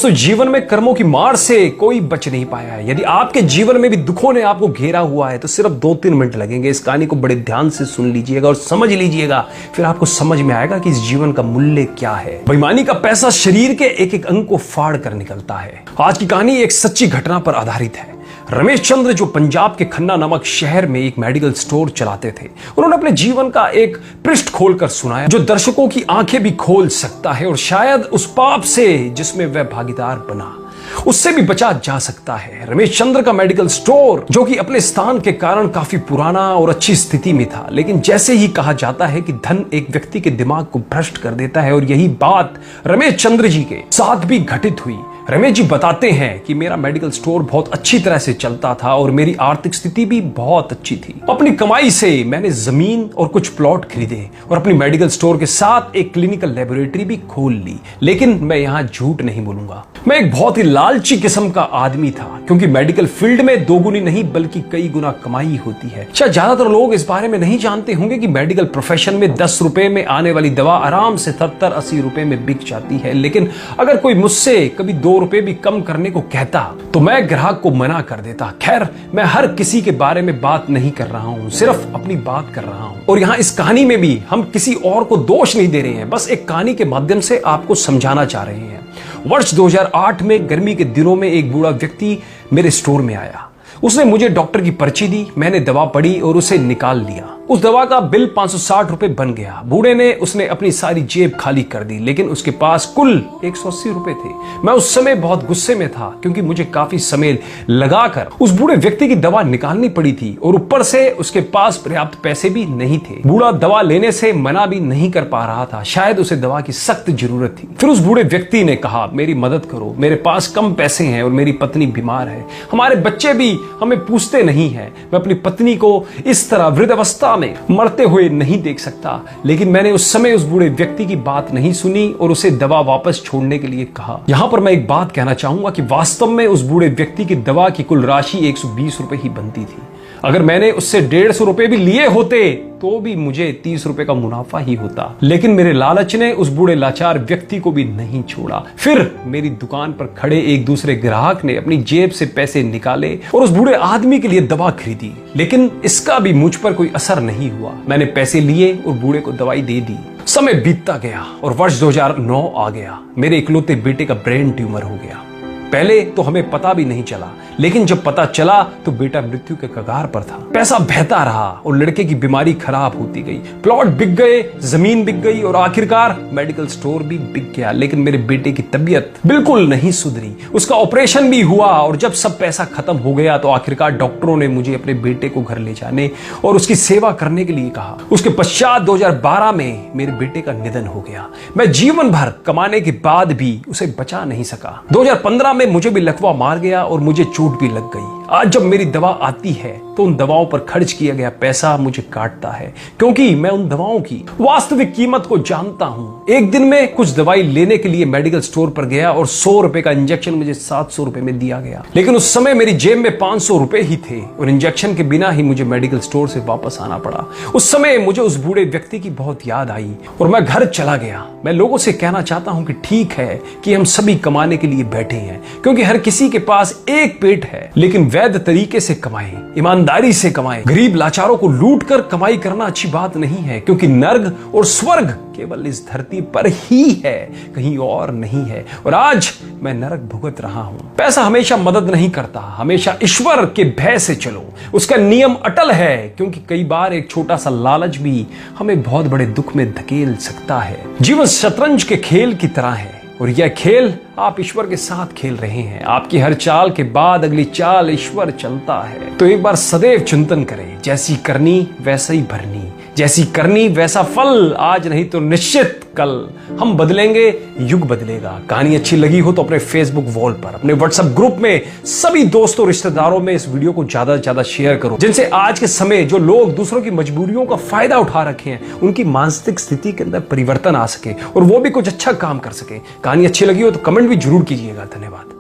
दोस्तों, जीवन में कर्मों की मार से कोई बच नहीं पाया है। यदि आपके जीवन में भी दुखों ने आपको घेरा हुआ है तो सिर्फ 2-3 मिनट लगेंगे। इस कहानी को बड़े ध्यान से सुन लीजिएगा और समझ लीजिएगा, फिर आपको समझ में आएगा कि इस जीवन का मूल्य क्या है। बेईमानी का पैसा शरीर के एक एक अंग को फाड़ कर निकलता है। आज की कहानी एक सच्ची घटना पर आधारित है। रमेश चंद्र जो पंजाब के खन्ना नामक शहर में एक मेडिकल स्टोर चलाते थे, उन्होंने अपने जीवन का एक पृष्ठ खोलकर सुनाया जो दर्शकों की आंखें भी खोल सकता है और शायद उस पाप से जिसमें वह भागीदार बना उससे भी बचा जा सकता है। रमेश चंद्र का मेडिकल स्टोर जो कि अपने स्थान के कारण काफी पुराना और अच्छी स्थिति में था, लेकिन जैसे ही कहा जाता है कि धन एक व्यक्ति के दिमाग को भ्रष्ट कर देता है, और यही बात रमेश चंद्र जी के साथ भी घटित हुई। रमेश जी बताते हैं कि मेरा मेडिकल स्टोर बहुत अच्छी तरह से चलता था और मेरी आर्थिक स्थिति भी बहुत अच्छी थी। अपनी कमाई से मैंने जमीन और कुछ प्लॉट खरीदे और अपनी मेडिकल स्टोर के साथ एक क्लिनिकल लेबोरेटरी भी खोल ली। लेकिन मैं यहाँ झूठ नहीं बोलूंगा, मैं एक बहुत ही लालची किस्म का आदमी था, क्योंकि मेडिकल फील्ड में दोगुनी नहीं बल्कि कई गुना कमाई होती है। शायद ज्यादातर लोग इस बारे में नहीं जानते होंगे कि मेडिकल प्रोफेशन में 10 रुपए में आने वाली दवा आराम से 70-80 रुपए में बिक जाती है। लेकिन अगर कोई मुझसे कभी 2 रुपए भी कम करने को कहता तो मैं ग्राहक को मना कर देता। खैर, मैं हर किसी के बारे में बात नहीं कर रहा हूं, सिर्फ अपनी बात कर रहा हूं। और यहां इस कहानी में भी हम किसी और को दोष नहीं दे रहे हैं, बस एक कहानी के माध्यम से आपको समझाना चाह रहे हैं। वर्ष 2008 में गर्मी के दिनों में एक बूढ़ा व्यक्ति मेरे स्टोर में आया। उसने मुझे डॉक्टर की पर्ची दी, मैंने दवा पढ़ी और उसे निकाल लिया। उस दवा का बिल 560 रुपए बन गया। बूढ़े ने उसने अपनी सारी जेब खाली कर दी, लेकिन उसके पास कुल 180 रुपए थे। मैं उस समय बहुत गुस्से में था, क्योंकि मुझे काफी समय लगाकर उस बूढ़े व्यक्ति की दवा निकालनी पड़ी थी और ऊपर से उसके पास पर्याप्त पैसे भी नहीं थे। बूढ़ा दवा लेने से मना भी नहीं कर पा रहा था, शायद उसे दवा की सख्त जरूरत थी। फिर उस बूढ़े व्यक्ति ने कहा, मेरी मदद करो, मेरे पास कम पैसे हैं और मेरी पत्नी बीमार है, हमारे बच्चे भी हमें पूछते नहीं हैं, मैं अपनी पत्नी को इस तरह वृद्धावस्था में मरते हुए नहीं देख सकता। लेकिन मैंने उस समय उस बूढ़े व्यक्ति की बात नहीं सुनी और उसे दवा वापस छोड़ने के लिए कहा। यहां पर मैं एक बात कहना चाहूंगा कि वास्तव में उस बूढ़े व्यक्ति की दवा की कुल राशि 120 रुपए ही बनती थी। अगर मैंने उससे 150 रुपए भी लिए होते तो भी मुझे 30 रुपए का मुनाफा ही होता। लेकिन मेरे लालच ने उस बूढ़े लाचार व्यक्ति को भी नहीं छोड़ा। फिर मेरी दुकान पर खड़े एक दूसरे ग्राहक ने अपनी जेब से पैसे निकाले और उस बूढ़े आदमी के लिए दवा खरीदी, लेकिन इसका भी मुझ पर कोई असर नहीं हुआ। मैंने पैसे लिए और बूढ़े को दवाई दे दी। समय बीतता गया और वर्ष 2009 आ गया। मेरे इकलौते बेटे का ब्रेन ट्यूमर हो गया। पहले तो हमें पता भी नहीं चला, लेकिन जब पता चला तो बेटा मृत्यु के कगार पर था। पैसा बहता रहा और लड़के की बीमारी खराब होती गई। प्लॉट बिक गए, जमीन बिक गई और आखिरकार मेडिकल स्टोर भी बिक गया। लेकिन मेरे बेटे की तबीयत बिल्कुल नहीं सुधरी। उसका ऑपरेशन भी हुआ और जब सब पैसा खत्म हो गया तो आखिरकार डॉक्टरों ने मुझे अपने बेटे को घर ले जाने और उसकी सेवा करने के लिए कहा। उसके पश्चात 2012 में मेरे बेटे का निधन हो गया। मैं जीवन भर कमाने के बाद भी उसे बचा नहीं सका। 2015 में मुझे भी लकवा मार गया और मुझे चोट भी लग गई। आज जब मेरी दवा आती है तो उन दवाओं पर खर्च किया गया पैसा मुझे काटता है, क्योंकि मैं उन दवाओं की वास्तविक कीमत को जानता हूं। एक दिन में कुछ दवाई लेने के लिए मेडिकल स्टोर पर गया और 100 रुपए का इंजेक्शन मुझे 700 रुपए में दिया गया। लेकिन उस समय मेरी जेब में 500 रुपए ही थे और इंजेक्शन के बिना ही मुझे मेडिकल स्टोर से वापस आना पड़ा। उस समय मुझे उस बूढ़े व्यक्ति की बहुत याद आई और मैं घर चला गया। मैं लोगों से कहना चाहता हूं कि ठीक है कि हम सभी कमाने के लिए बैठे हैं, क्योंकि हर किसी के पास एक पेट है, लेकिन वैध तरीके से कमाएं, ईमानदारी से कमाएं। गरीब लाचारों को लूट कर कमाई करना अच्छी बात नहीं है, क्योंकि नर्क और स्वर्ग केवल इस धरती पर ही है, कहीं और नहीं है। और आज मैं नरक भुगत रहा हूं। पैसा हमेशा मदद नहीं करता, हमेशा ईश्वर के भय से चलो, उसका नियम अटल है, क्योंकि कई बार एक छोटा सा लालच भी हमें बहुत बड़े दुख में धकेल सकता है। जीवन शतरंज के खेल की तरह है और यह खेल आप ईश्वर के साथ खेल रहे हैं। आपकी हर चाल के बाद अगली चाल ईश्वर चलता है। तो एक बार सदैव चिंतन करें, जैसी करनी वैसा ही भरनी, जैसी करनी वैसा फल, आज नहीं तो निश्चित कल। हम बदलेंगे, युग बदलेगा। कहानी अच्छी लगी हो तो अपने फेसबुक वॉल पर, अपने व्हाट्सएप ग्रुप में सभी दोस्तों रिश्तेदारों में इस वीडियो को ज्यादा से ज्यादा शेयर करो, जिनसे आज के समय जो लोग दूसरों की मजबूरियों का फायदा उठा रखे हैं उनकी मानसिक स्थिति के अंदर परिवर्तन आ सके और वो भी कुछ अच्छा काम कर सके। कहानी अच्छी लगी हो तो कमेंट भी जरूर कीजिएगा। धन्यवाद।